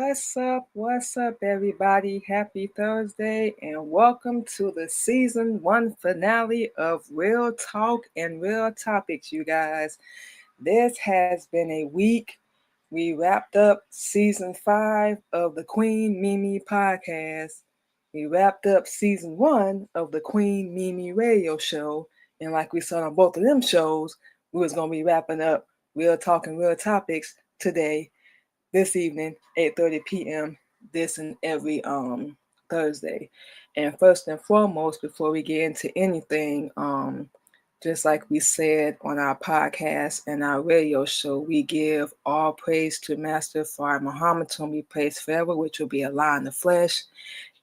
What's up? What's up, everybody? Happy Thursday, and welcome to the season one finale of Real Talk and Real Topics, you guys. This has been a week. We wrapped up season five of the Queen Mimi podcast. We wrapped up season one of the Queen Mimi radio show. And like we said on both of them shows, we was going to be wrapping up Real Talk and Real Topics today this evening, 8:30 p.m. this and every Thursday. And first and foremost, before we get into anything, just like we said on our podcast and our radio show, we give all praise to Master Fard Muhammad, whom we praise forever, which will be Allah in the flesh,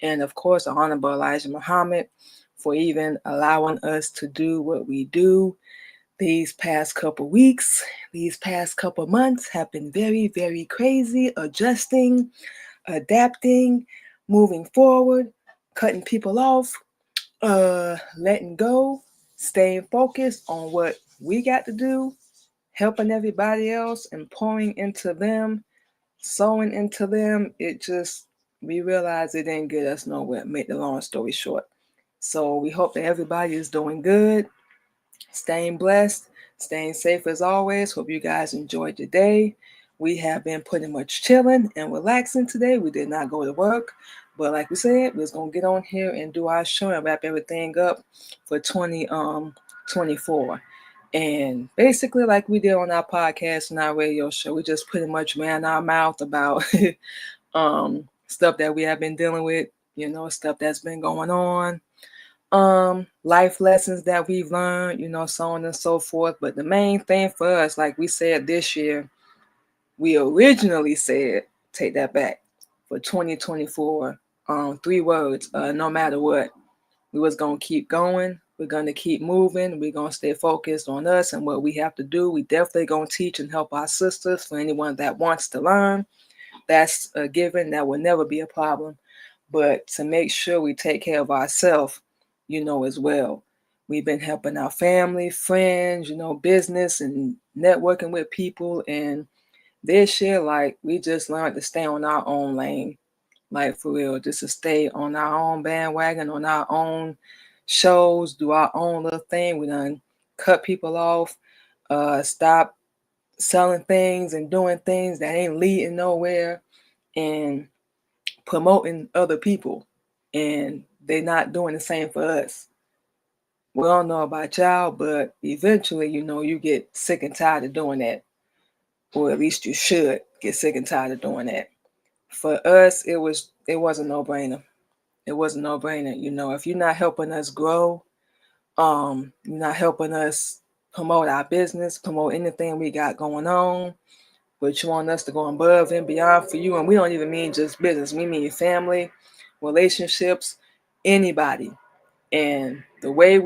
and of course, the Honorable Elijah Muhammad for even allowing us to do what we do. These past couple weeks, these past couple months have been very, very crazy, adjusting, adapting, moving forward, cutting people off, letting go, staying focused on what we got to do, helping everybody else and pouring into them, sowing into them. We realized it didn't get us nowhere, make the long story short. So we hope that everybody is doing good, staying blessed, staying safe as always. Hope you guys enjoyed your day. We have been pretty much chilling and relaxing today. We did not go to work, but like we said, we're gonna get on here and do our show and wrap everything up for 2024. And basically, like we did on our podcast and our radio show, we just pretty much ran our mouth about stuff that we have been dealing with, stuff that's been going on, life lessons that we've learned, so on and so forth. But the main thing for us, like we said this year, we originally said, take that back, for 2024, three words, no matter what. We was gonna keep going, we're gonna keep moving, we're gonna stay focused on us and what we have to do. We definitely gonna teach and help our sisters. For anyone that wants to learn, that's a given, that will never be a problem. But to make sure we take care of ourselves, as well. We've been helping our family, friends, business and networking with people. And this year, like, we just learned to stay on our own lane, like for real, just to stay on our own bandwagon, on our own shows, do our own little thing. We done cut people off, stop selling things and doing things that ain't leading nowhere, and promoting other people, and they're not doing the same for us. We don't know about y'all, but eventually, you get sick and tired of doing that, or at least you should get sick and tired of doing that. For us, it was a no brainer. It was a no brainer. If you're not helping us grow, you're not helping us promote our business, promote anything we got going on, but you want us to go above and beyond for you. And we don't even mean just business. We mean family, relationships, anybody. And the way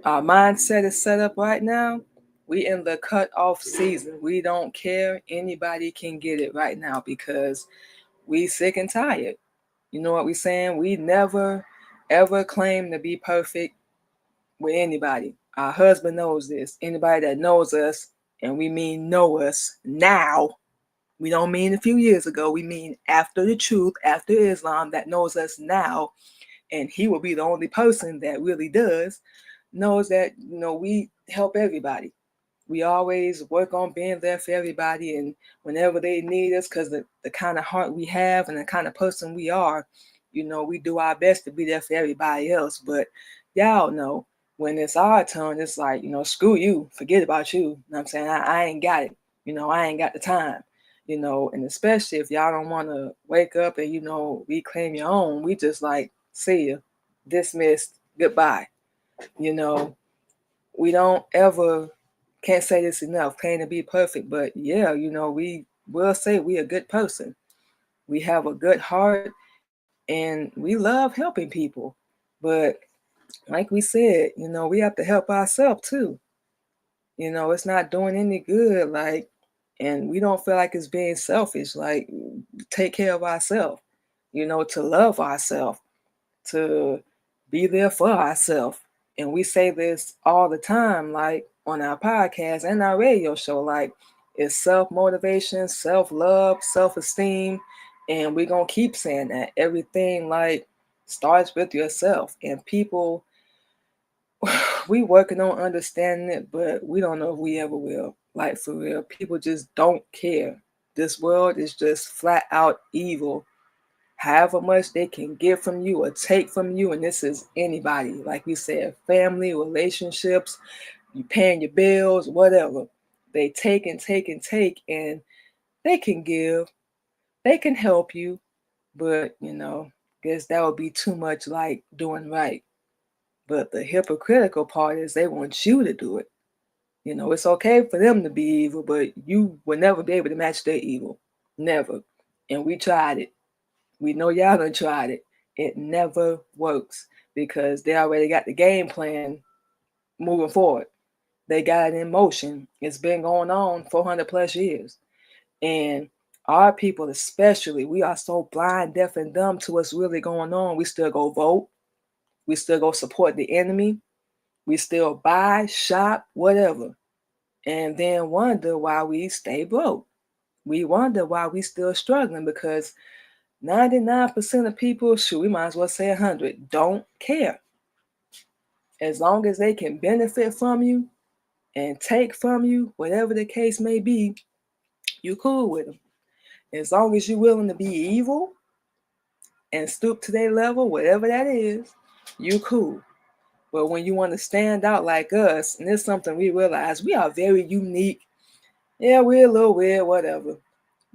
our mindset is set up right now, we in the cut off season. We don't care. Anybody can get it right now because we sick and tired. You know what we saying? We never ever claim to be perfect with anybody. Our husband knows this. Anybody that knows us, and we mean know us now, we don't mean a few years ago. We mean after the truth, after Islam, that knows us now. And he will be the only person that really does, knows that, we help everybody. We always work on being there for everybody. And whenever they need us, because the kind of heart we have and the kind of person we are, we do our best to be there for everybody else. But y'all know when it's our turn, it's like, screw you, forget about you. You know what I'm saying? I ain't got it. I ain't got the time. And especially if y'all don't want to wake up and, reclaim your own, we just like, see you, dismissed, goodbye. We don't ever, can't say this enough, claim to be perfect, but yeah, we will say we a good person. We have a good heart and we love helping people. But like we said, we have to help ourselves too. It's not doing any good, like, and we don't feel like it's being selfish, like, take care of ourselves, to love ourselves, to be there for ourselves. And we say this all the time, like on our podcast and our radio show, like, It's self-motivation, self-love, self-esteem. And we're gonna keep saying that. Everything like starts with yourself. And people, we working on understanding it, but we don't know if we ever will. Like for real. People just don't care. This world is just flat out evil. However much they can get from you or take from you, and this is anybody, like we said, family, relationships, you paying your bills, whatever. They take and take and take, and they can give, they can help you, but guess that would be too much like doing right. But the hypocritical part is they want you to do it. It's okay for them to be evil, but you will never be able to match their evil. Never. And we tried it. We know y'all done tried it. It never works because they already got the game plan moving forward. They got it in motion. It's been going on 400 plus years. And our people, especially, we are so blind, deaf, and dumb to what's really going on. We still go vote. We still go support the enemy. We still buy, shop, whatever. And then wonder why we stay broke. We wonder why we still struggling because 99% of people, shoot, we might as well say 100, don't care. As long as they can benefit from you and take from you, whatever the case may be, you cool with them. As long as you're willing to be evil and stoop to their level, whatever that is, you cool. But when you want to stand out like us, and it's something we realize, we are very unique. Yeah, we're a little weird, whatever.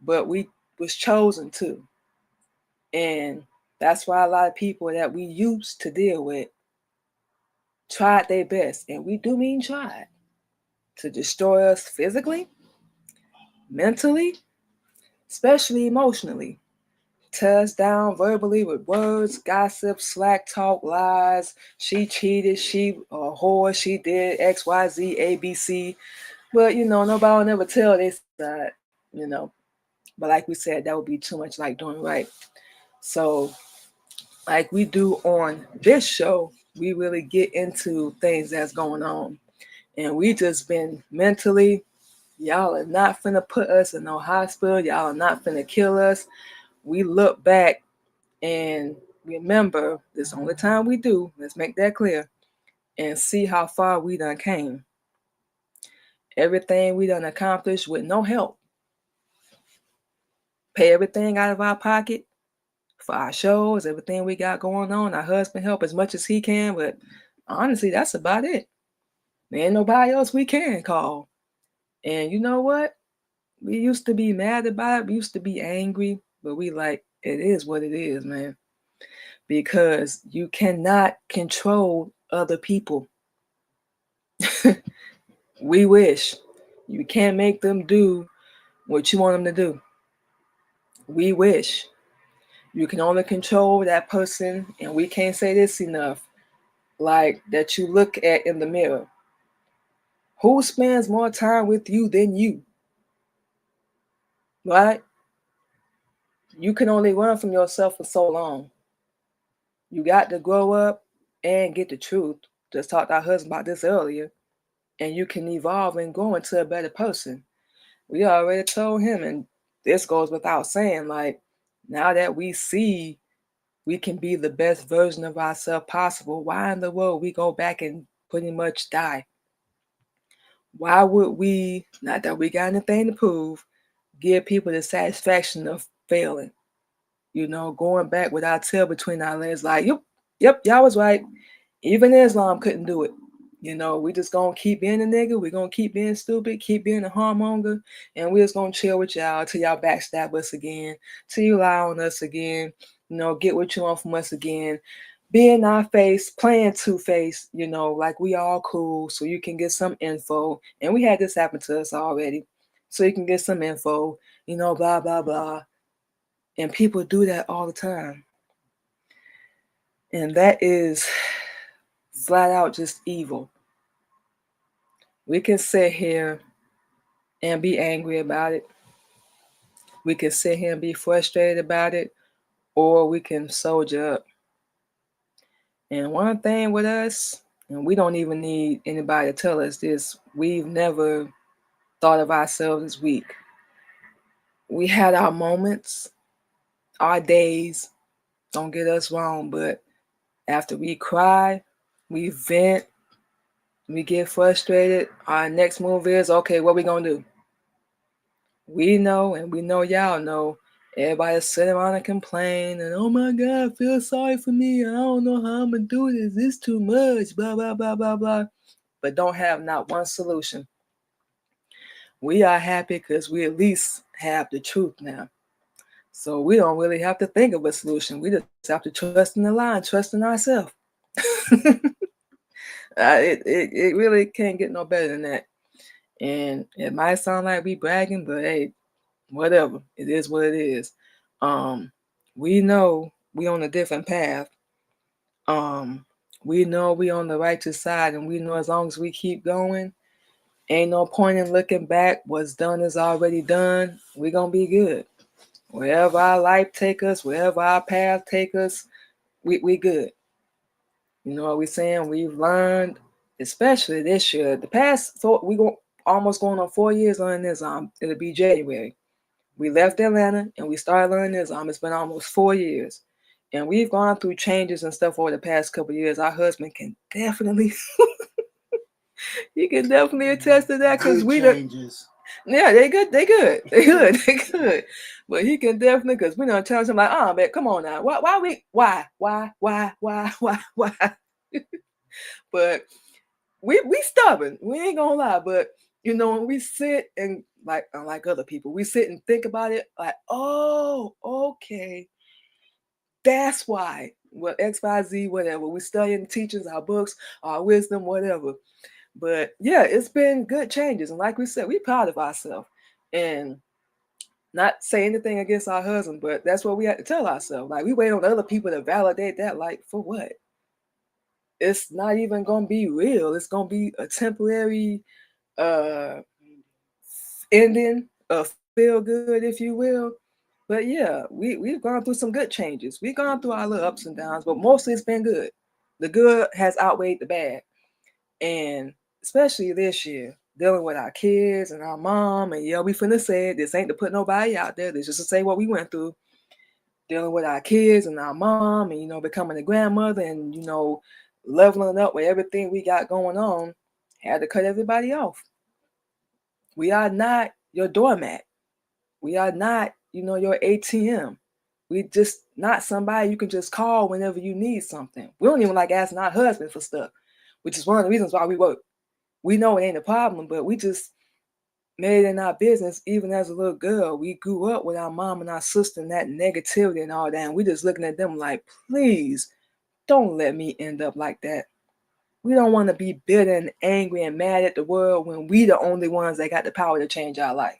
But we was chosen to. And that's why a lot of people that we used to deal with tried their best, and we do mean tried, to destroy us physically, mentally, especially emotionally. Tear us down verbally with words, gossip, slack talk, lies. She cheated, she a whore, she did X, Y, Z, A, B, C. But nobody will never tell this side. But like we said, that would be too much like doing right. So like we do on this show, we really get into things that's going on. And we just been mentally, y'all are not finna put us in no hospital. Y'all are not finna kill us. We look back and remember, this only time we do, let's make that clear, and see how far we done came. Everything we done accomplished with no help. Pay everything out of our pocket for our shows, everything we got going on. Our husband help as much as he can, but honestly, that's about it. There ain't nobody else we can call. And you know what? We used to be mad about it. We used to be angry, but we like, it is what it is, man. Because you cannot control other people. We wish. You can't make them do what you want them to do. We wish. You can only control that person, and we can't say this enough, like that you look at in the mirror. Who spends more time with you than you? Right? You can only run from yourself for so long. You got to grow up and get the truth. Just talked to our husband about this earlier. And you can evolve and grow into a better person. We already told him, and this goes without saying, like, now that we see we can be the best version of ourselves possible, why in the world we go back and pretty much die? Why would we, not that we got anything to prove, give people the satisfaction of failing? Going back with our tail between our legs, like, yep, y'all was right. Even Islam couldn't do it. We just gonna keep being a nigga. We're gonna keep being stupid, keep being a harmonger, and we're just gonna chill with y'all till y'all backstab us again, till you lie on us again, get what you want from us again. Be in our face, playing two-face, like we all cool, so you can get some info. And we had this happen to us already. So you can get some info, blah, blah, blah. And people do that all the time. And that is flat out just evil. We can sit here and be angry about it. We can sit here and be frustrated about it, or we can soldier up. And one thing with us, and we don't even need anybody to tell us this, we've never thought of ourselves as weak. We had our moments, our days, don't get us wrong, but after we cry, we vent, we get frustrated, our next move is, okay, what we gonna do? We know, and we know y'all know, everybody sit around and complain, and oh my God, feel sorry for me, I don't know how I'm gonna do this, it's too much, blah, blah, blah, blah, blah. But don't have not one solution. We are happy because we at least have the truth now. So we don't really have to think of a solution. We just have to trust in the line, trust in ourselves. It really can't get no better than that. And it might sound like we bragging, but hey, whatever. It is what it is. We know we on a different path. Um, we know we on the righteous side, and we know as long as we keep going, ain't no point in looking back. What's done is already done. We gonna be good. Wherever our life take us, wherever our path take us, we good. You know what we saying? We've learned, especially this year. The past, so we go almost going on 4 years learning this. It'll be January. We left Atlanta and we started learning this. It's been almost 4 years, and we've gone through changes and stuff over the past couple of years. Our husband can definitely, he can definitely attest to that because we changes. Yeah, they good. They good. They good. They good. But he can definitely, because we don't challenge him like, oh man, come on now. Why? But we stubborn. We ain't gonna lie. But you know, when we sit and like unlike other people, we sit and think about it like, oh, okay, that's why. Well, X, Y, Z, whatever. We studying the teachings, our books, our wisdom, whatever. But yeah, it's been good changes. And like we said, we proud of ourselves. And not say anything against our husband, but that's what we have to tell ourselves. Like we wait on other people to validate that. Like for what? It's not even gonna be real. It's gonna be a temporary ending, a feel good, if you will. But yeah, we've gone through some good changes. We've gone through our little ups and downs, but mostly it's been good. The good has outweighed the bad. And especially this year, dealing with our kids and our mom, and yeah, we finna say it. This ain't to put nobody out there. This just to say what we went through. Dealing with our kids and our mom, and becoming a grandmother, and leveling up with everything we got going on. Had to cut everybody off. We are not your doormat. We are not, your ATM. We just not somebody you can just call whenever you need something. We don't even like asking our husband for stuff, which is one of the reasons why we work. We know it ain't a problem, but we just made it in our business. Even as a little girl, we grew up with our mom and our sister and that negativity and all that. And we just looking at them like, please don't let me end up like that. We don't want to be bitter and angry and mad at the world when we the only ones that got the power to change our life.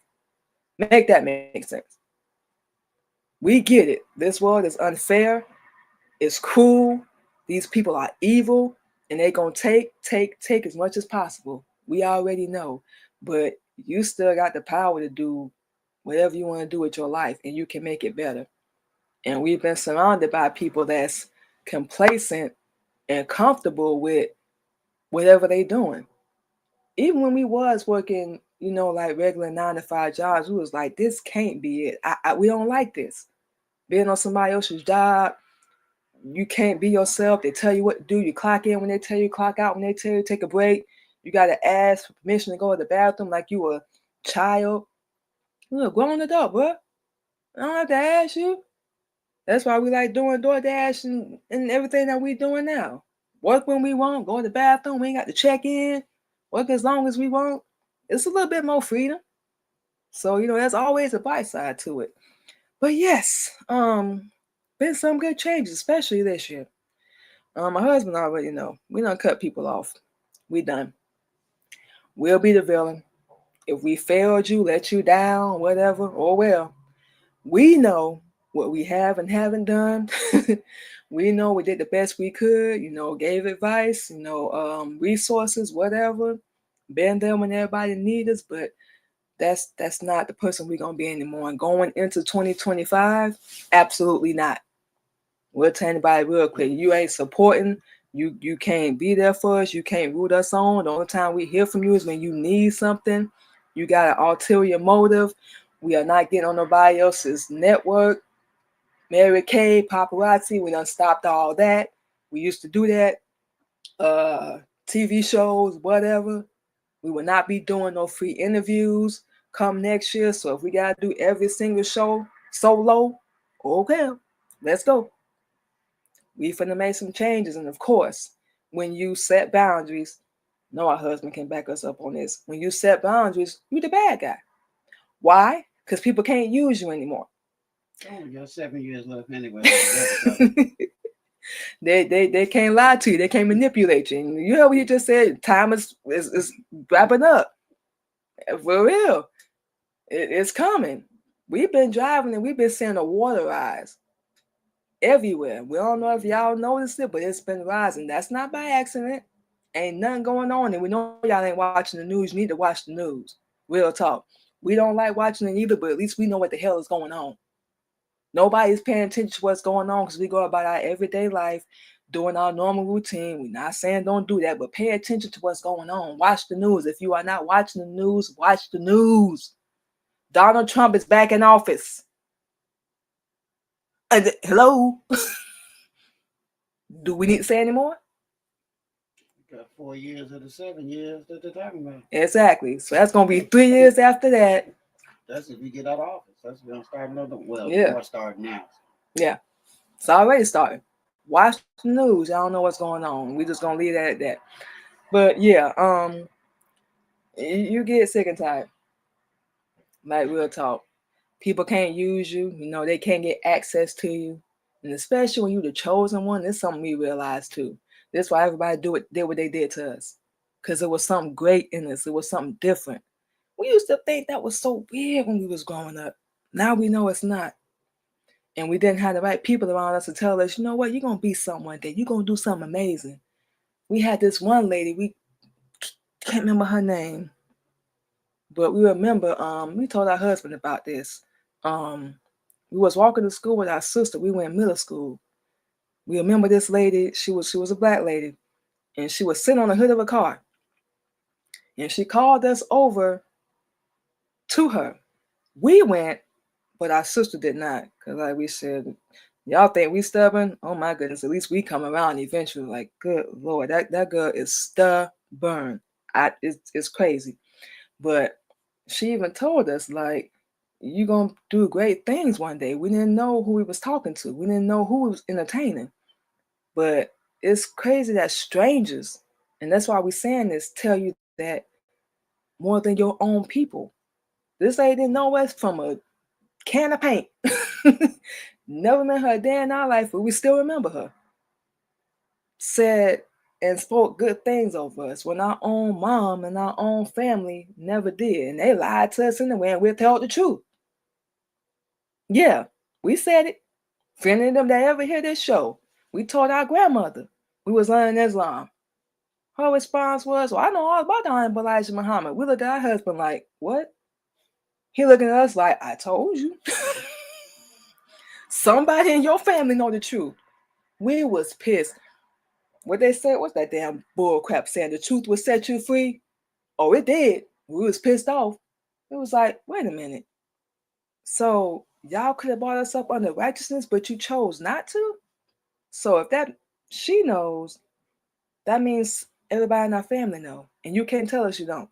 Make that make sense. We get it. This world is unfair. It's cruel. These people are evil, and they gonna take as much as possible. We already know, but you still got the power to do whatever you want to do with your life, and you can make it better. And we've been surrounded by people that's complacent and comfortable with whatever they doing. Even when we was working, like regular 9 to 5 jobs, we was like, this can't be it. We don't like this. Being on somebody else's job, you can't be yourself. They tell you what to do. You clock in when they tell you, clock out when they tell you take a break. You gotta ask for permission to go to the bathroom like you a child. You're a grown adult, bro. I don't have to ask you. That's why we like doing DoorDash and everything that we doing now. Work when we want, go to the bathroom, we ain't got to check in, work as long as we want. It's a little bit more freedom. So, there's always a bright side to it. But yes, been some good changes, especially this year. My husband already know. We don't cut people off. We done. We'll be the villain. If we failed you, let you down, whatever, oh well. We know what we have and haven't done. We know we did the best we could, gave advice, resources, whatever. Been there when everybody needs us, but that's not the person we're gonna be anymore. And going into 2025, absolutely not. We'll tell anybody real quick, you ain't supporting, you can't be there for us, you can't root us on. The only time we hear from you is when you need something. You got an ulterior motive. We are not getting on nobody else's network. Mary Kay, paparazzi, we done stopped all that. We used to do that. TV shows, whatever. We will not be doing no free interviews come next year. So if we gotta do every single show solo, okay, let's go. We finna make some changes. And of course, when you set boundaries, no, our husband can back us up on this. When you set boundaries, you the bad guy. Why? Because people can't use you anymore. Oh, you got 7 years left anyway. They can't lie to you. They can't manipulate you. And you heard what he just said. Time is wrapping up. For real. It's coming. We've been driving and we've been seeing the water rise everywhere. We don't know if y'all noticed it, but it's been rising. That's not by accident. Ain't nothing going on. And we know y'all ain't watching the news. You need to watch the news. Real talk. We don't like watching it either, but at least we know what the hell is going on. Nobody's paying attention to what's going on because we go about our everyday life doing our normal routine. We're not saying don't do that, but pay attention to what's going on. Watch the news. If you are not watching the news, watch the news. Donald Trump is back in office. Hello? Do we need to say any more? Got 4 years of the 7 years that they're talking about. Exactly. So that's going to be 3 years after that. That's if we get out of office. That's going to start another. Well, yeah. Before starting now. Yeah. It's already started. Watch the news. Y'all don't know what's going on. We just going to leave that at that. But yeah, you get sick and tired. Like real talk. People can't use you. You know, they can't get access to you. And especially when you're the chosen one, it's something we realize too. That's why everybody did what they did to us. Because it was something great in us. It was something different. We used to think that was so weird when we was growing up. Now we know it's not. And we didn't have the right people around us to tell us, you know what, you're going to be something one day. You're going to do something amazing. We had this one lady, we can't remember her name. But we remember, we told our husband about this. We was walking to school with our sister. We went in middle school. We remember this lady. She was a black lady, and she was sitting on the hood of a car. And she called us over to her. We went, but our sister did not, because like we said, y'all think we stubborn? Oh my goodness! At least we come around eventually. Like, good Lord, that girl is stubborn. It's crazy. But she even told us, like, you're going to do great things one day. We didn't know who we was talking to. We didn't know who was entertaining. But it's crazy that strangers, and that's why we're saying this, tell you that more than your own people. This lady didn't know us from a can of paint. Never met her a day in our life, but we still remember her. Said and spoke good things over us when our own mom and our own family never did. And they lied to us anyway, and we told the truth. Yeah, we said it. For any of them that ever hear this show, we told our grandmother we was learning Islam. Her response was, well, I know all about the Honorable Elijah Muhammad. We looked at our husband like, what? He looking at us like, I told you. Somebody in your family know the truth. We was pissed. What they said, what's that damn bull crap saying? The truth will set you free? Oh, it did. We was pissed off. It was like, wait a minute. So y'all could have brought us up under righteousness, but you chose not to? So if that she knows, that means everybody in our family know. And you can't tell us you don't.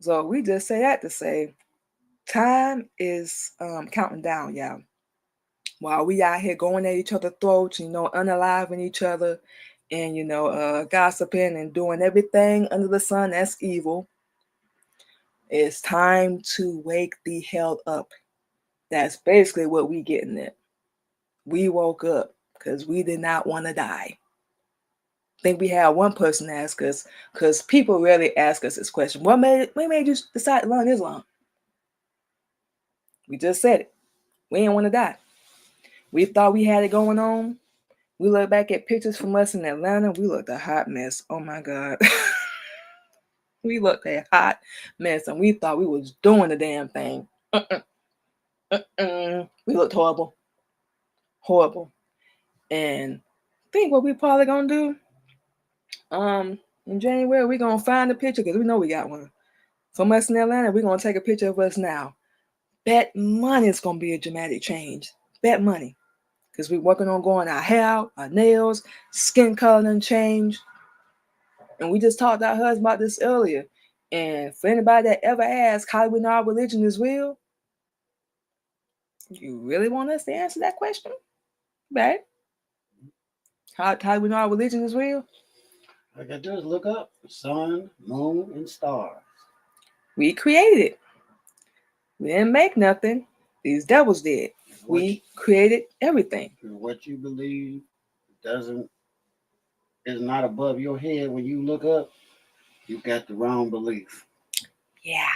So we just say that to say time is counting down, y'all. While we out here going at each other's throats, unaliving each other and, gossiping and doing everything under the sun that's evil, it's time to wake the hell up. That's basically what we getting at. We woke up because we did not want to die. I think we had one person ask us, because people rarely ask us this question, what made you decide to learn Islam? We just said it. We didn't want to die. We thought we had it going on. We look back at pictures from us in Atlanta. We looked a hot mess. Oh my God. We looked a hot mess, and we thought we was doing the damn thing. We looked horrible. Horrible. And I think what we probably gonna do, in January, we're gonna find the picture, because we know we got one. from us in Atlanta, we're going to take a picture of us now. Bet money is going to be a dramatic change. Bet money. Because we're working on growing our hair out, our nails, skin color and change. And we just talked to our husband about this earlier. And for anybody that ever asked how we know our religion is real, you really want us to answer that question? Babe? How do we know our religion is real? All I gotta do is look up the sun, moon, and stars. We created it. We didn't make nothing. These devils did. We created everything. What you believe is not above your head when you look up. You got the wrong belief. Yeah.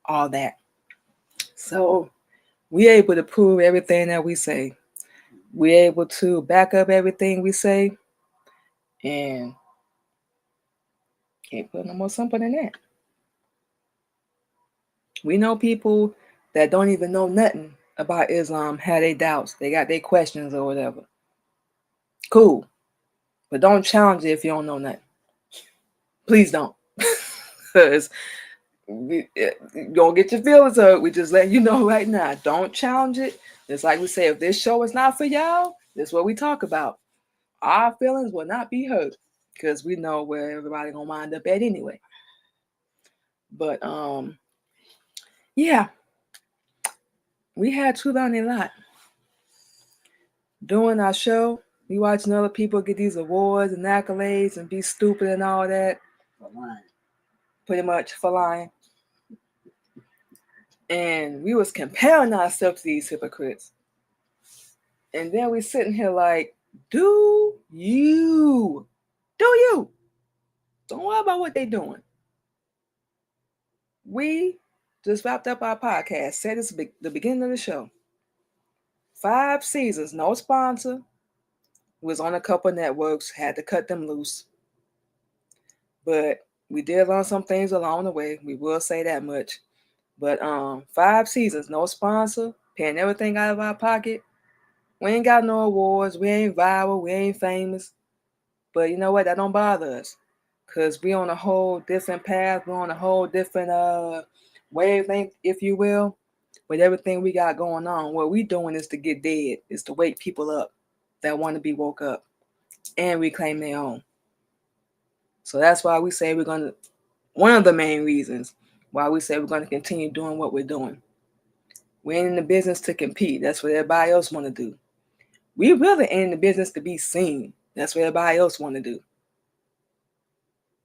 All that. So we're able to prove everything that we say. We're able to back up everything we say. And can't put no more simple than that. We know people that don't even know nothing about Islam, have their doubts, they got their questions or whatever. Cool. But don't challenge it if you don't know nothing. Please don't. Because you're going to get your feelings hurt. We just let you know right now. Don't challenge it. It's like we say, if this show is not for y'all, this is what we talk about. Our feelings will not be hurt because we know where everybody going to wind up at anyway. But, yeah. We had to learn a lot. Doing our show, we watching other people get these awards and accolades and be stupid and all that. For lying. Pretty much for lying. And we was comparing ourselves to these hypocrites. And then we sitting here like, do you? Don't worry about what they doing. We just wrapped up our podcast. Said it's the beginning of the show. 5 seasons, no sponsor. Was on a couple networks, had to cut them loose. But we did learn some things along the way. We will say that much. But 5 seasons, no sponsor, paying everything out of our pocket. We ain't got no awards. We ain't viral. We ain't famous. But you know what? That don't bother us. Because we on a whole different path. We're on a whole different wavelength, if you will. With everything we got going on. What we doing is to get dead. Is to wake people up that want to be woke up. And reclaim their own. So that's why we say one of the main reasons why we say we're going to continue doing what we're doing. We ain't in the business to compete. That's what everybody else want to do. We really ain't in the business to be seen. That's what everybody else want to do.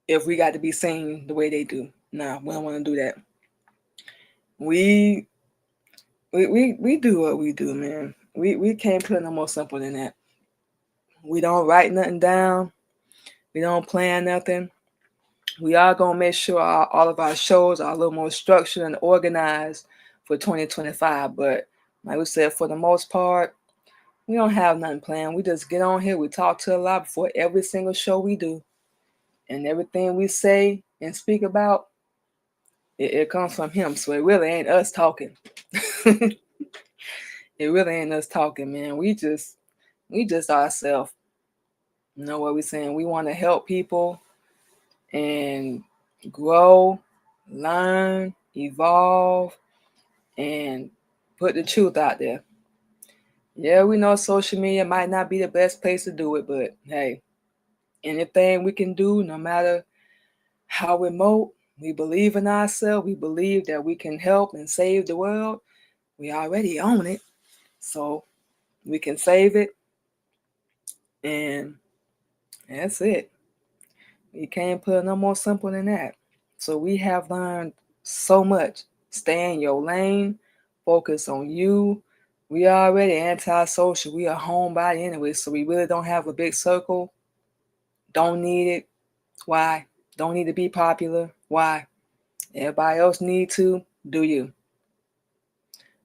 If we got to be seen the way they do. Nah, we don't want to do that. We do what we do, man. We can't put it no more simple than that. We don't write nothing down. We don't plan nothing. We are going to make sure all of our shows are a little more structured and organized for 2025. But like we said, for the most part, we don't have nothing planned. We just get on here. We talk to Allah before every single show we do. And everything we say and speak about, it comes from him. So it really ain't us talking. It really ain't us talking, man. We just ourselves. You know what we're saying? We want to help people and grow, learn, evolve, and put the truth out there. Yeah, we know social media might not be the best place to do it, but hey, anything we can do, no matter how remote, we believe in ourselves, we believe that we can help and save the world. We already own it, so we can save it, and that's it. You can't put no more simple than that. So we have learned so much. Stay in your lane, focus on you. We are already antisocial. We are homebody anyway, so we really don't have a big circle. Don't need it. Why? Don't need to be popular. Why? Everybody else need to. Do you?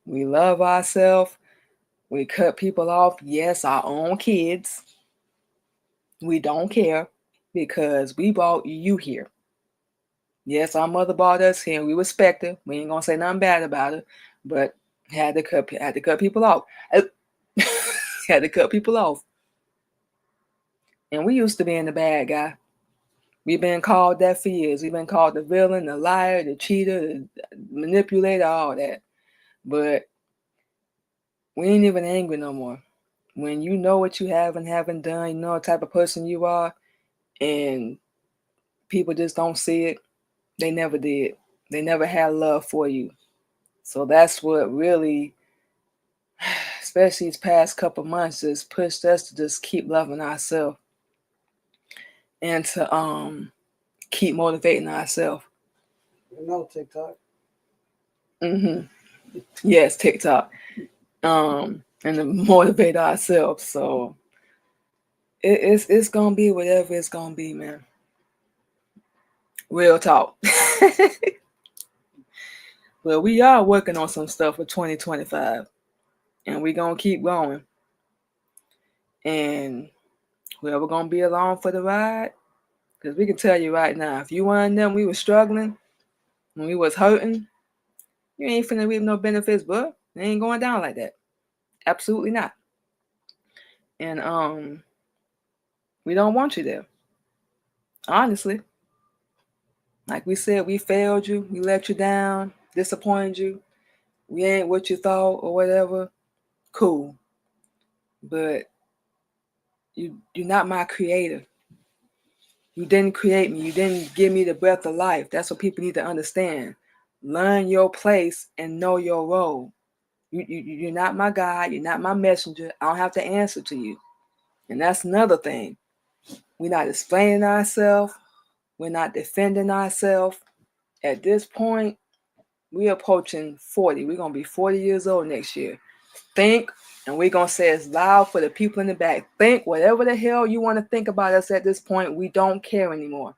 We love ourselves. We cut people off. Yes, our own kids. We don't care because we brought you here. Yes, our mother brought us here. We respect her. We ain't gonna say nothing bad about her, but had to cut people off. Had to cut people off. And we used to be in the bad guy. We've been called that for years. We've been called the villain, the liar, the cheater, the manipulator, all that. But we ain't even angry no more. When you know what you have and haven't done, you know what type of person you are, and people just don't see it, they never did. They never had love for you. So that's what really, especially these past couple months, just pushed us to just keep loving ourselves and to keep motivating ourselves. You know TikTok. Yes, TikTok. And to motivate ourselves. So it's gonna be whatever it's gonna be, man. Real talk. But we are working on some stuff for 2025, and we're gonna keep going. And whoever gonna be along for the ride, because we can tell you right now, if you one of them, we were struggling when we was hurting, you ain't finna reap no benefits, but it ain't going down like that. Absolutely not. And we don't want you there. Honestly. Like we said, we failed you, we let you down, disappointed you, we ain't what you thought or whatever. Cool. But you're not my creator. You didn't create me. You didn't give me the breath of life. That's what people need to understand. Learn your place and know your role. You're not my God. You're not my messenger. I don't have to answer to you. And that's another thing. We're not explaining ourselves. We're not defending ourselves. At this point, we're approaching 40. We're going to be 40 years old next year. Think, and we're going to say it's loud for the people in the back. Think whatever the hell you want to think about us at this point. We don't care anymore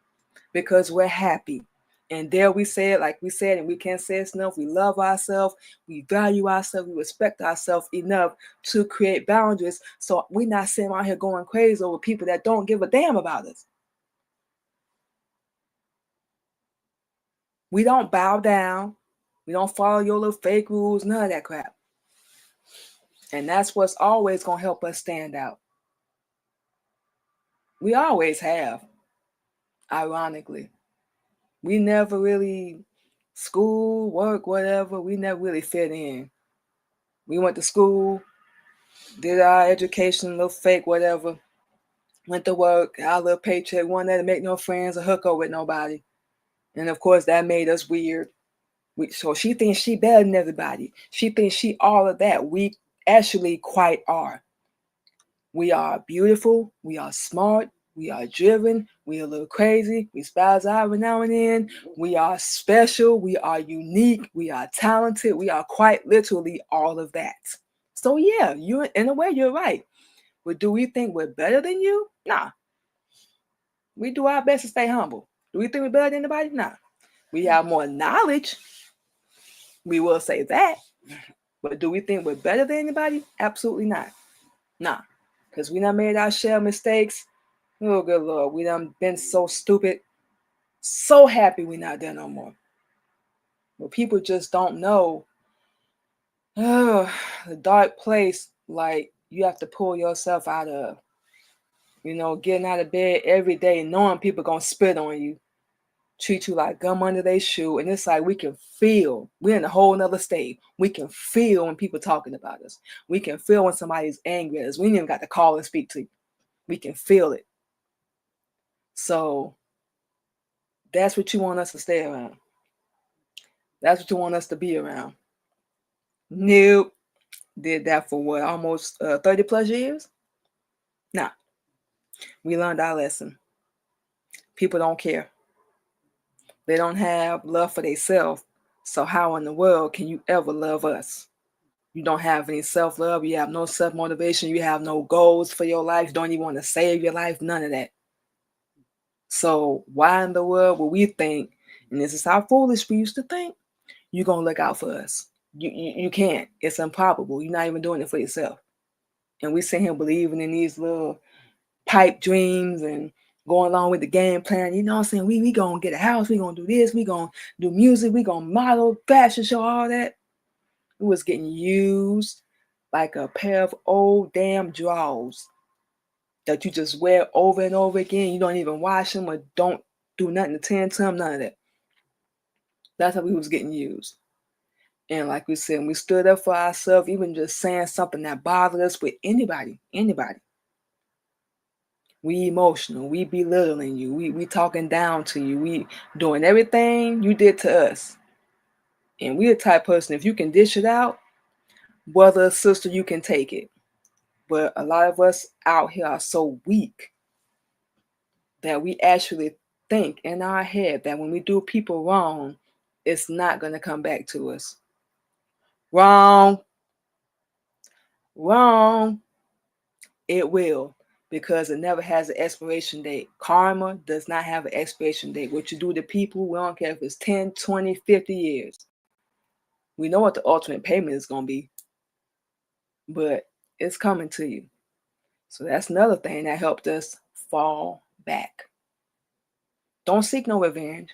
because we're happy. And there we say it like we said, and we can't say it enough. We love ourselves. We value ourselves. We respect ourselves enough to create boundaries. So we're not sitting out here going crazy over people that don't give a damn about us. We don't bow down. We don't follow your little fake rules, none of that crap. And that's what's always going to help us stand out. We always have, ironically. We never really, school, work, whatever, we never really fit in. We went to school, did our education, little fake, whatever, went to work, our little paycheck, wanted there to make no friends or hook up with nobody. And of course, that made us weird. So she thinks she better than everybody. She thinks she all of that. We actually quite are. We are beautiful. We are smart. We are driven. We are a little crazy. We spaz out every now and then. We are special. We are unique. We are talented. We are quite literally all of that. So yeah, you in a way you're right. But do we think we're better than you? Nah. We do our best to stay humble. Do we think we're better than anybody? Nah. We have more knowledge. We will say that. But do we think we're better than anybody? Absolutely not. Nah. Because we done made our share of mistakes. Oh, good Lord. We done been so stupid. So happy we not there no more. But people just don't know. Oh, the dark place, like, you have to pull yourself out of. You know, getting out of bed every day, knowing people going to spit on you, treat you like gum under their shoe. And it's like we can feel, we're in a whole nother state. We can feel when people talking about us. We can feel when somebody's angry at us. We ain't even got to call and speak to you. We can feel it. So that's what you want us to stay around. That's what you want us to be around. Nope. Did that for what? Almost 30 plus years? Nah. We learned our lesson. People don't care. They don't have love for themselves. So how in the world can you ever love us? You don't have any self-love. You have no self-motivation. You have no goals for your life. You don't even want to save your life. None of that. So why in the world would we think, and this is how foolish we used to think, you're going to look out for us? You can't. It's improbable. You're not even doing it for yourself. And we sit here believing in these little pipe dreams and going along with the game plan. You know what I'm saying? We going to get a house. We going to do this. We going to do music. We going to model, fashion show, all that. It was getting used like a pair of old damn drawers that you just wear over and over again. You don't even wash them or don't do nothing to tend to him, none of that. That's how we was getting used. And like we said, we stood up for ourselves, even just saying something that bothered us with anybody. We emotional, we belittling you, we talking down to you, we doing everything you did to us. And we the type person, if you can dish it out, brother or sister, you can take it. But a lot of us out here are so weak that we actually think in our head that when we do people wrong, it's not going to come back to us. Wrong. It will, because it never has an expiration date. Karma does not have an expiration date. What you do to people, we don't care if it's 10, 20, 50 years. We know what the ultimate payment is going to be, but it's coming to you. So that's another thing that helped us fall back. Don't seek no revenge.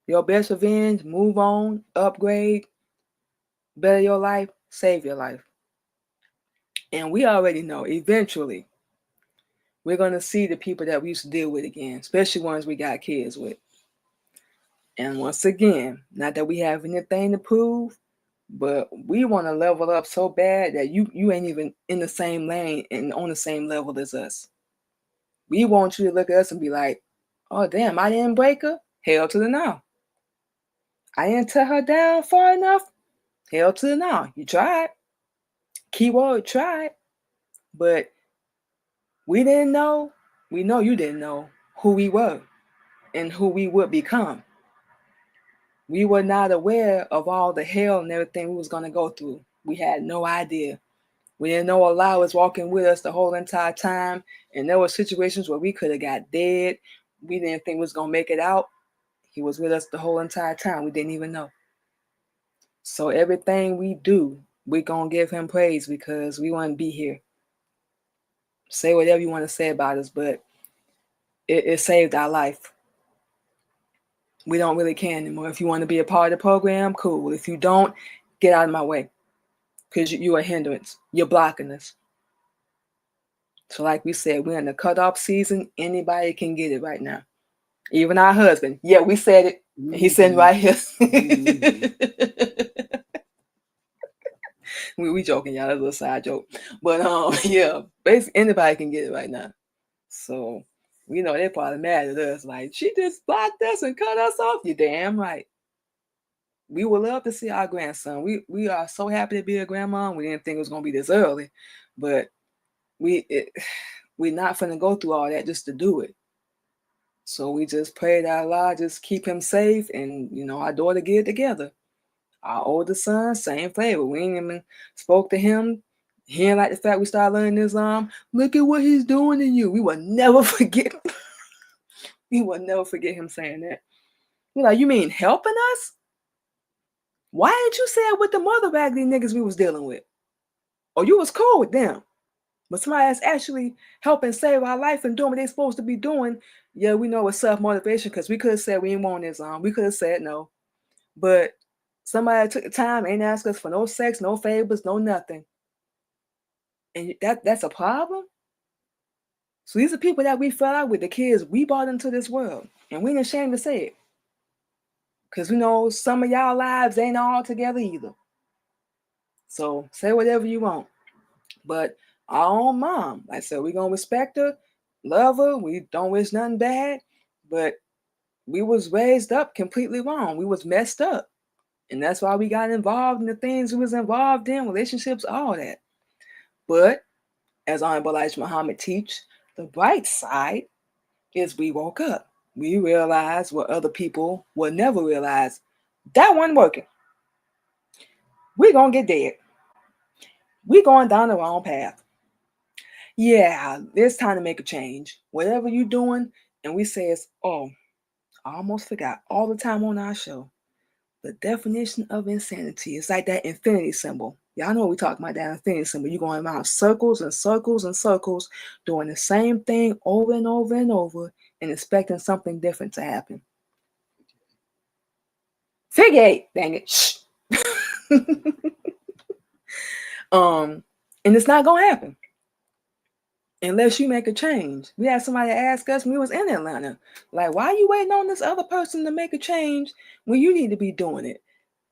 Your best revenge, move on, upgrade, better your life, save your life. And we already know eventually we're going to see the people that we used to deal with again, especially ones we got kids with. And once again, not that we have anything to prove, but we want to level up so bad that you ain't even in the same lane and on the same level as us. We want you to look at us and be like, oh, damn, I didn't break her? Hell to the no. I didn't tear her down far enough? Hell to the no. You tried. Keyword, tried. But we didn't know. We know you didn't know who we were and who we would become. We were not aware of all the hell and everything we was going to go through. We had no idea. We didn't know Allah was walking with us the whole entire time. And there were situations where we could have got dead. We didn't think we was going to make it out. He was with us the whole entire time. We didn't even know. So everything we do, we're going to give him praise because we want to be here. Say whatever you want to say about us, but it saved our life. We don't really care anymore. If you want to be a part of the program, cool. If you don't, get out of my way because you're a hindrance. You're blocking us. So like we said, we're in the cutoff season. Anybody can get it right now. Even our husband. Yeah, we said it. Mm-hmm. He's sitting right here. Mm-hmm. we joking, y'all. That's a little side joke. But yeah, basically anybody can get it right now. So we know they're probably mad at us. Like, she just blocked us and cut us off. You're damn right. We would love to see our grandson. We are so happy to be a grandma. We didn't think it was gonna be this early, but we're not finna go through all that just to do it. So we just prayed out loud, just keep him safe, and our daughter get it together. Our oldest son, same flavor. We ain't even spoke to him. He didn't like the fact we started learning Islam. Look at what he's doing to you. We will never forget. We will never forget him saying that. We're like, you mean helping us? Why didn't you say it with the mother raggedy niggas we was dealing with? Or you was cool with them. But somebody that's actually helping save our life and doing what they're supposed to be doing, yeah, we know it's self-motivation because we could have said we didn't want Islam. We could have said no. But somebody took the time, ain't asked us for no sex, no favors, no nothing. And that's a problem? So these are people that we fell out with, the kids we brought into this world. And we ain't ashamed to say it. Because we know some of y'all lives ain't all together either. So say whatever you want. But our own mom, like I said, we're going to respect her, love her. We don't wish nothing bad. But we was raised up completely wrong. We was messed up. And that's why we got involved in the things we was involved in, relationships, all that. But as Honorable Elijah Muhammad teach, the bright side is we woke up. We realized what other people would never realize. That wasn't working. We're going to get dead. We're going down the wrong path. Yeah, it's time to make a change. Whatever you're doing, and we say it's, I almost forgot all the time on our show. The definition of insanity is like that infinity symbol. Y'all know we talk about that infinity symbol. You're going around circles and circles and circles, doing the same thing over and over and over, and expecting something different to happen. Figure 8, dang it. Shh. And it's not gonna happen. unless you make a change. We had somebody ask us when we was in Atlanta, like, why are you waiting on this other person to make a change when you need to be doing it?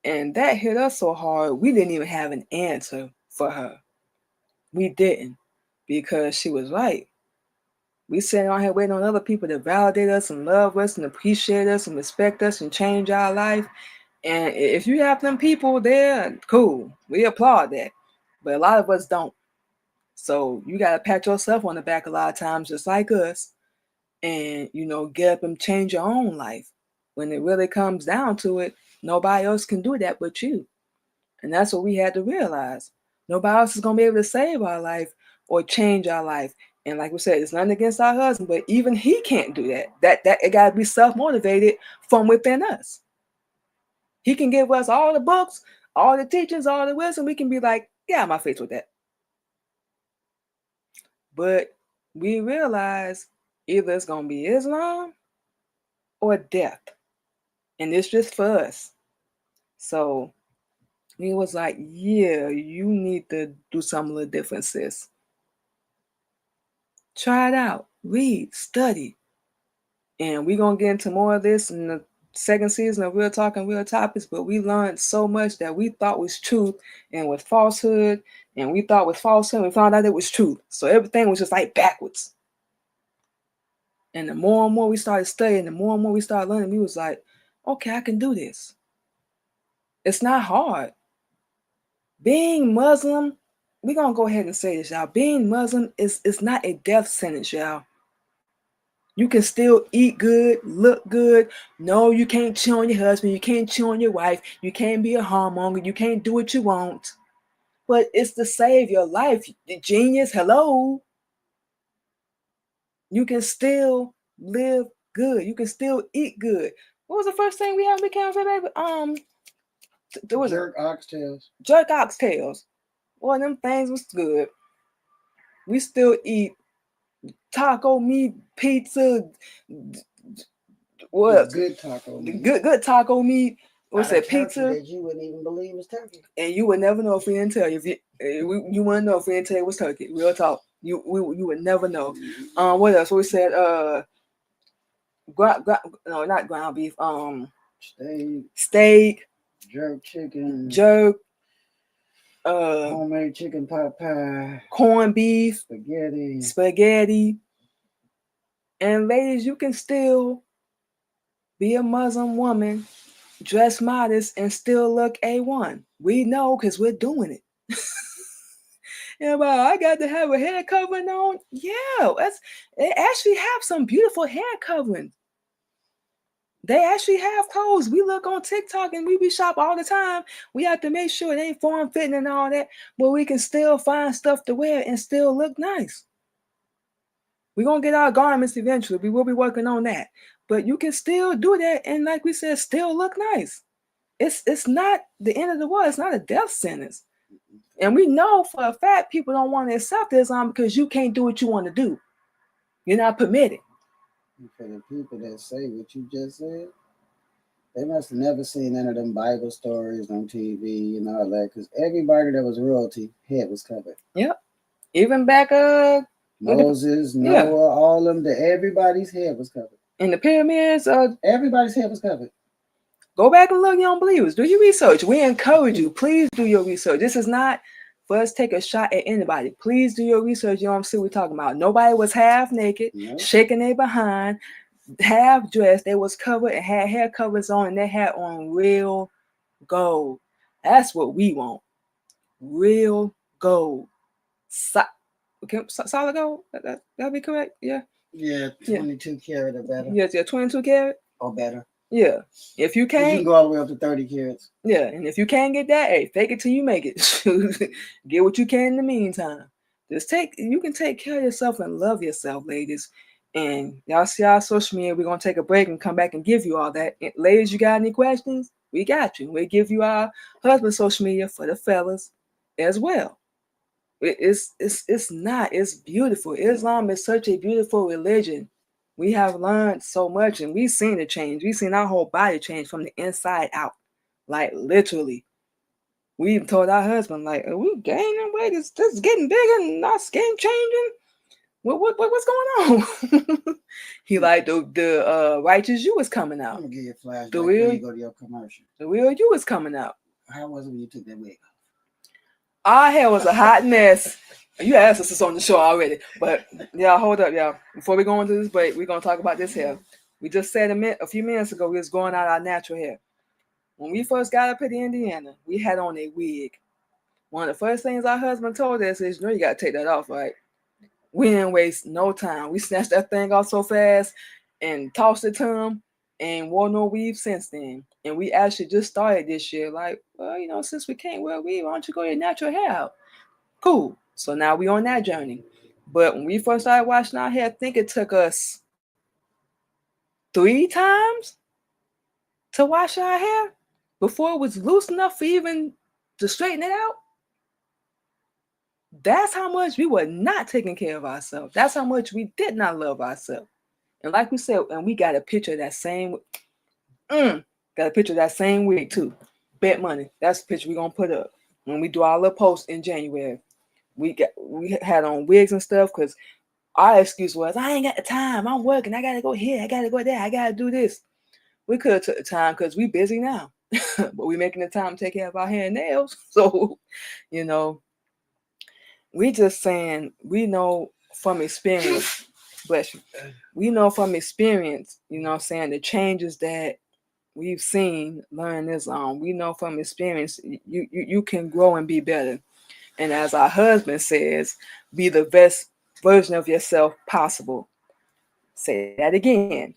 And that hit us so hard, we didn't even have an answer for her. We didn't, because she was right. We sitting on here waiting on other people to validate us and love us and appreciate us and respect us and change our life. And if you have them people there, cool. We applaud that. But a lot of us don't. So you got to pat yourself on the back a lot of times, just like us, and, get up and change your own life. When it really comes down to it, nobody else can do that but you. And that's what we had to realize. Nobody else is going to be able to save our life or change our life. And like we said, it's nothing against our husband, but even he can't do that. That it got to be self-motivated from within us. He can give us all the books, all the teachings, all the wisdom. We can be like, yeah, I'm my face with that. But we realize either it's going to be Islam or death. And it's just for us. So he was like, yeah, you need to do something a little different, sis. Try it out. Read, study. And we're going to get into more of this in the second season of Real Talk and Real Topics, but we learned so much that we thought was truth and was falsehood, and we thought was falsehood, and we found out it was truth. So everything was just like backwards. And the more and more we started studying, the more and more we started learning, we was like, okay, I can do this. It's not hard. Being Muslim, we're going to go ahead and say this, y'all. Being Muslim is not a death sentence, y'all. You can still eat good, look good. No, you can't cheat on your husband. You can't cheat on your wife. You can't be a whoremonger. You can't do what you want. But it's to save your life. The genius, hello. You can still live good. You can still eat good. What was the first thing we had? We can't say, baby. There was jerk oxtails. Jerk oxtails. Well, them things was good. We still eat taco meat, pizza. What? Good taco meat. Good taco meat. What's that? Pizza that you wouldn't even believe was turkey. And you would never know if we didn't tell you. You wouldn't know if we didn't tell you it was turkey. Real talk. You would never know. What else? We said no, not ground beef. Steak. Jerk chicken. Homemade chicken pot pie. Corned beef. Spaghetti. And ladies, you can still be a Muslim woman, dress modest, and still look A1. We know because we're doing it. Yeah, but I got to have a hair covering on. Yeah, they actually have some beautiful hair coverings. They actually have clothes. We look on TikTok and we shop all the time. We have to make sure it ain't form fitting and all that, but we can still find stuff to wear and still look nice. We're going to get our garments eventually. We will be working on that. But you can still do that and, like we said, still look nice. It's not the end of the world. It's not a death sentence. And we know for a fact people don't want to accept Islam because you can't do what you want to do. You're not permitted. For the people that say what you just said, they must have never seen none of them Bible stories on TV and all that, because everybody that was royalty, head was covered. Yep. Even back Moses, Noah, all of them, everybody's head was covered. In the pyramids, everybody's head was covered. Go back and look, young believers. Do your research. We encourage you. Please do your research. This is not for us to take a shot at anybody. Please do your research. You know what I'm saying? We're talking about. Nobody was half naked, shaking their behind, half dressed. They was covered and had hair covers on, and they had on real gold. That's what we want. Real gold. Solid gold? That'd be correct? Yeah. Yeah, 22 karat or better. Yes, 22 karat? Or better. Yeah. If you can't, you can go all the way up to 30 carats. Yeah, and if you can't get that, hey, fake it till you make it. Get what you can in the meantime. You can take care of yourself and love yourself, ladies. And y'all see our social media. We're gonna take a break and come back and give you all that. And ladies, you got any questions? We got you. We give you our husband's social media for the fellas as well. It's beautiful. Islam is such a beautiful religion. We have learned so much, and we've seen the change. We've seen our whole body change from the inside out, like literally. We even told our husband, like, are we gaining weight? Is this getting bigger and our skin changing? what's going on? He like the righteous you is coming I'm out. gonna give you a flashback The before real you go to your commercial. the real you is coming out. How was it when you took that wig off? Our hair was a hot mess. You asked us this on the show already, but y'all hold up, y'all. Before we go into this break, we're gonna talk about this hair. We just said a few minutes ago we was growing out our natural hair. When we first got up in Indiana, we had on a wig. One of the first things our husband told us is, you gotta take that off, right? We didn't waste no time. We snatched that thing off so fast and tossed it to him and wore no weave since then. And we actually just started this year, like, well, since we can't wear weave, why don't you go your natural hair out? Cool. So now we on that journey. But when we first started washing our hair, I think it took us 3 times to wash our hair before it was loose enough for even to straighten it out. That's how much we were not taking care of ourselves. That's how much we did not love ourselves. And like we said, and we got a picture of that same, wig too. Bet money. That's the picture we're gonna put up when we do our little post in January. We had on wigs and stuff because our excuse was, I ain't got the time. I'm working. I gotta go here. I gotta go there. I gotta do this. We could have took the time because we busy now, but we making the time to take care of our hair and nails. So, we just saying, we know from experience, bless you, we know from experience, the changes that we've seen, learn this on. We know from experience, you can grow and be better. And as our husband says, be the best version of yourself possible. Say that again.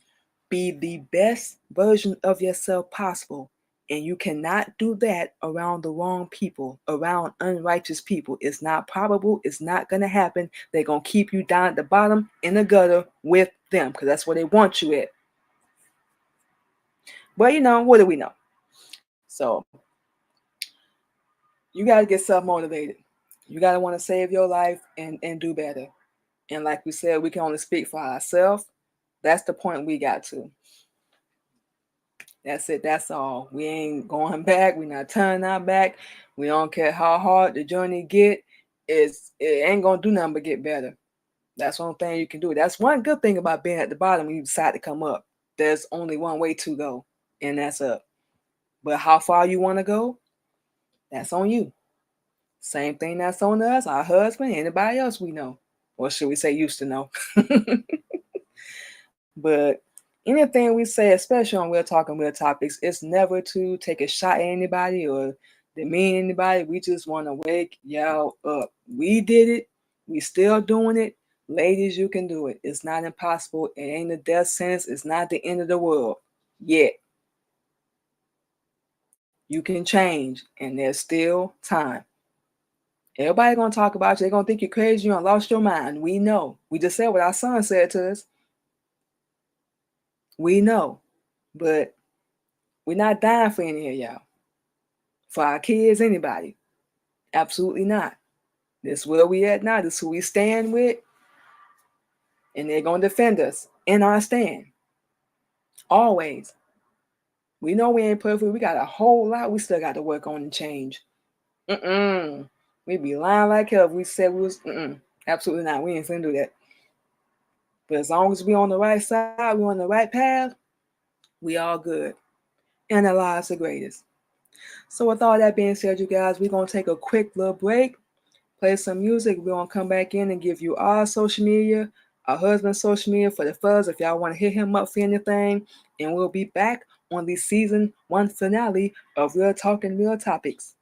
Be the best version of yourself possible. And you cannot do that around the wrong people, around unrighteous people. It's not probable. It's not going to happen. They're going to keep you down at the bottom in the gutter with them because that's where they want you at. But what do we know? So you got to get self-motivated. You got to want to save your life and do better. And like we said, we can only speak for ourselves. That's the point we got to. That's it. That's all. We ain't going back. We're not turning our back. We don't care how hard the journey get. It ain't going to do nothing but get better. That's one thing you can do. That's one good thing about being at the bottom when you decide to come up. There's only one way to go, and that's up. But how far you want to go, that's on you. Same thing that's on us, our husband, anybody else we know. Or should we say used to know? But anything we say, especially on Real Talk and Real Topics, it's never to take a shot at anybody or demean anybody. We just want to wake y'all up. We did it. We still doing it. Ladies, you can do it. It's not impossible. It ain't a death sentence. It's not the end of the world yet. You can change, and there's still time. Everybody going to talk about you. They're going to think you're crazy. You done lost your mind. We know. We just said what our son said to us. We know. But we're not dying for any of y'all. For our kids, anybody. Absolutely not. This is where we at now. This is who we stand with. And they're going to defend us in our stand. Always. We know we ain't perfect. We got a whole lot we still got to work on and change. We'd be lying like hell if we said we was, absolutely not. We ain't finna do that. But as long as we on the right side, we on the right path, we all good. And our lives are greatest. So with all that being said, you guys, we're going to take a quick little break, play some music. We're going to come back in and give you our social media, our husband's social media for the fellas if y'all want to hit him up for anything. And we'll be back on the season 1 finale of Real Talk and Real Topics.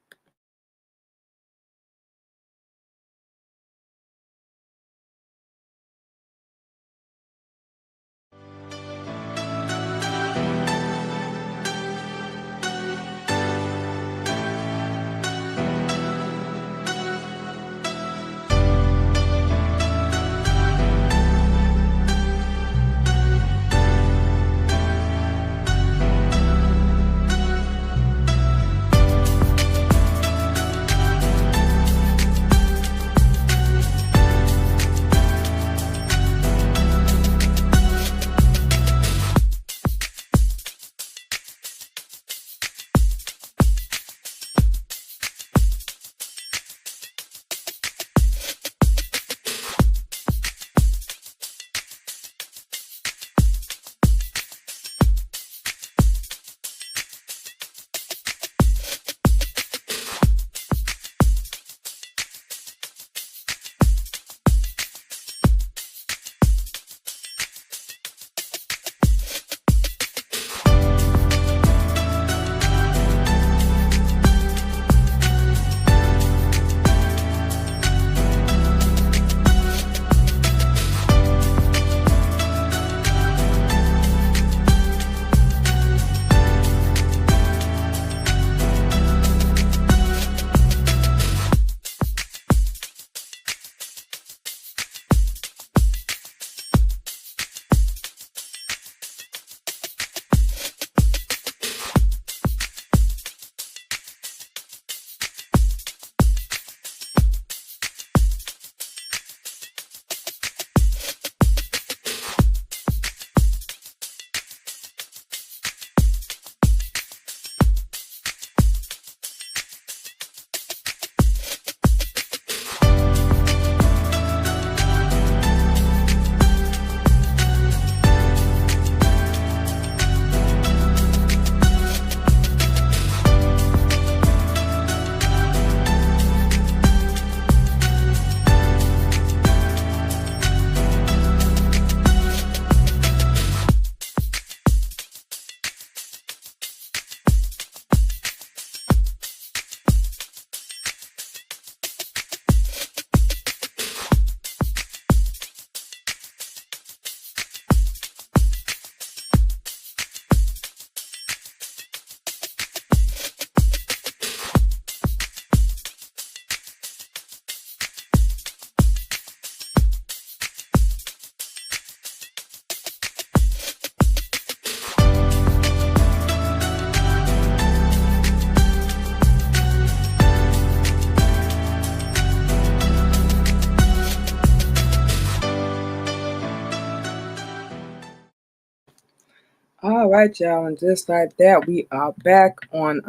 All right, y'all, and just like that, we are back on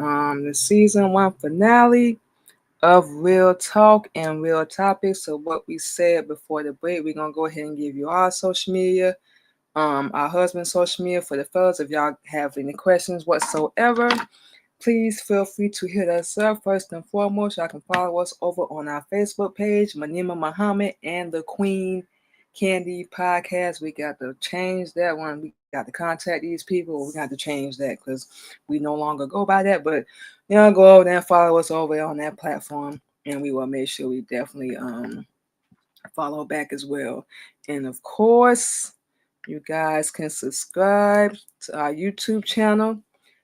the season 1 finale of Real Talk and Real Topics. So what we said before the break, we're gonna go ahead and give you our social media, our husband's social media for the fellas. If y'all have any questions whatsoever, please feel free to hit us up. First and foremost, y'all can follow us over on our Facebook page, Manima Muhammad and the Queen Candy Podcast. We got to change that one. We got to contact these people. We got to change that because we no longer go by that. But go over there and follow us over on that platform, and we will make sure we definitely follow back as well. And of course, you guys can subscribe to our YouTube channel,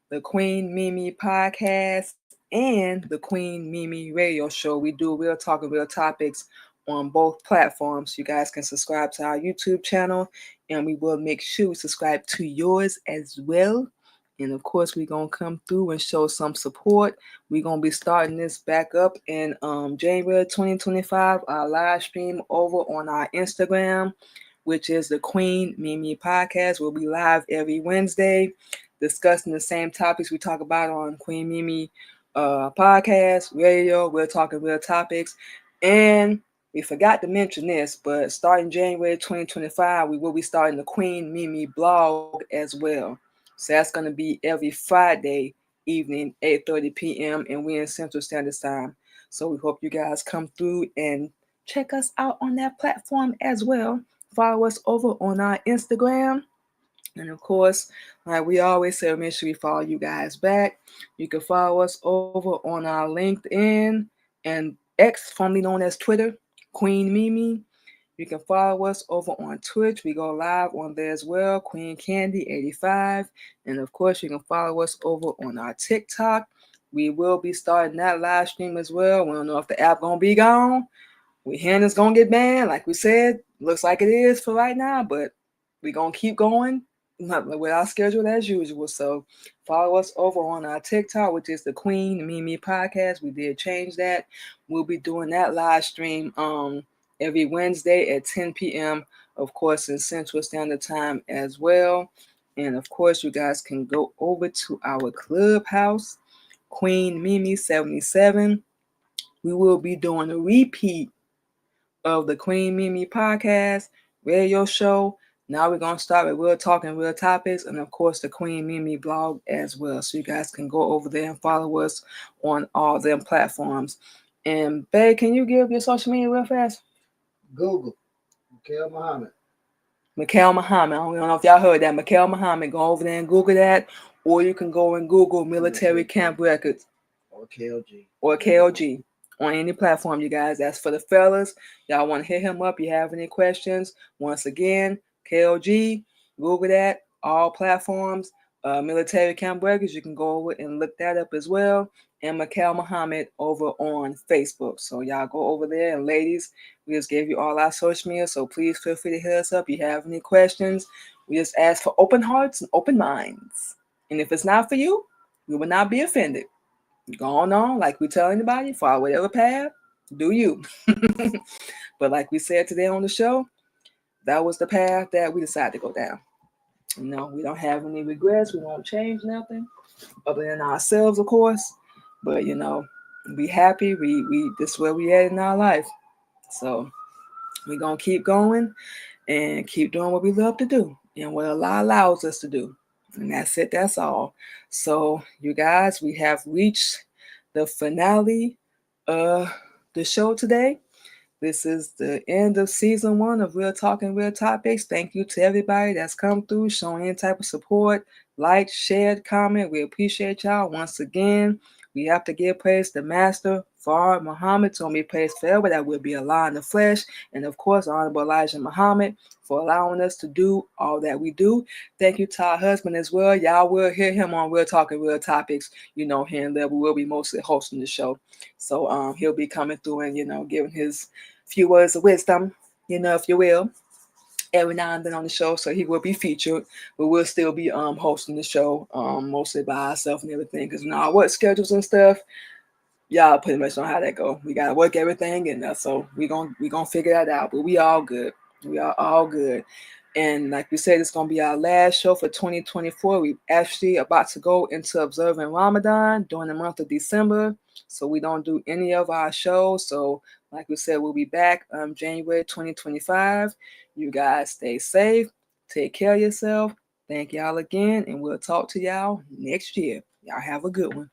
the Queen Mimi Podcast, and the Queen Mimi Radio Show. We do Real Talk and Real Topics on both platforms. You guys can subscribe to our YouTube channel, and we will make sure we subscribe to yours as well. And of course, we're going to come through and show some support. We're going to be starting this back up in January 2025, our live stream over on our Instagram, which is the Queen Mimi Podcast. We'll be live every Wednesday discussing the same topics we talk about on Queen Mimi podcast, radio. We're talking real topics. And we forgot to mention this, but starting January 2025, we will be starting the Queen Mimi blog as well. So that's going to be every Friday evening, 8:30 p.m. and we're in Central Standard Time. So we hope you guys come through and check us out on that platform as well. Follow us over on our Instagram. And of course, like we always say, make sure we follow you guys back. You can follow us over on our LinkedIn and X, formerly known as Twitter, Queen Mimi. You can follow us over on Twitch. We go live on there as well, Queen Candy 85. And of course, you can follow us over on our TikTok. We will be starting that live stream as well. We don't know if the app gonna be gone. We hearing it's gonna get banned, like we said. Looks like it is for right now, but we're gonna keep going with our schedule as usual. So follow us over on our TikTok, which is the Queen Mimi Podcast. We did change that. We'll be doing that live stream every Wednesday at 10 p.m. of course in Central Standard Time as well. And of course, you guys can go over to our Clubhouse, Queen Mimi 77. We will be doing a repeat of the Queen Mimi Podcast radio show. Now we're going to start with Real Talk and Real Topics, and of course the Queen Mimi blog as well. So you guys can go over there and follow us on all them platforms. And Babe, can you give your social media real fast? Google Mikhail Muhammad. Mikhail Muhammad. I don't know if y'all heard that. Mikhail Muhammad. Go over there and Google that, or you can go and Google Military Camp Records or KLG. Or KLG on any platform, you guys. That's for the fellas. Y'all want to hit him up? You have any questions? Once again, KLG, Google that, all platforms. Military Camp Records, you can go over and look that up as well. And Mikhail Muhammad over on Facebook. So y'all go over there. And ladies, we just gave you all our social media. So please feel free to hit us up. If you have any questions, we just ask for open hearts and open minds. And if it's not for you, we will not be offended. Go on, like we tell anybody, follow whatever path, do you. But like we said today on the show, that was the path that we decided to go down. We don't have any regrets. We won't change nothing other than ourselves, of course. But we happy. We this is where we at in our life. So we're gonna keep going and keep doing what we love to do and what Allah allows us to do. And that's it. That's all. So you guys, we have reached the finale of the show today. This is the end of season 1 of Real Talk and Real Topics. Thank you to everybody that's come through, showing any type of support, like, shared, comment. We appreciate y'all. Once again, we have to give praise to Master Fard Muhammad, to be praised forever. That will be Allah in the flesh. And of course, Honorable Elijah Muhammad for allowing us to do all that we do. Thank you to our husband as well. Y'all will hear him on Real Talk and Real Topics. Here and there, we will be mostly hosting the show. So he'll be coming through and, giving his few words of wisdom, if you will, every now and then on the show. So he will be featured, but we'll still be hosting the show mostly by ourselves and everything. Because our work schedules and stuff, y'all pretty much know how that go. We gotta work everything in there. So we gonna figure that out. But we all good. We are all good. And like we said, it's going to be our last show for 2024. We actually about to go into observing Ramadan during the month of December. So we don't do any of our shows. So like we said, we'll be back January 2025. You guys stay safe. Take care of yourself. Thank y'all again. And we'll talk to y'all next year. Y'all have a good one.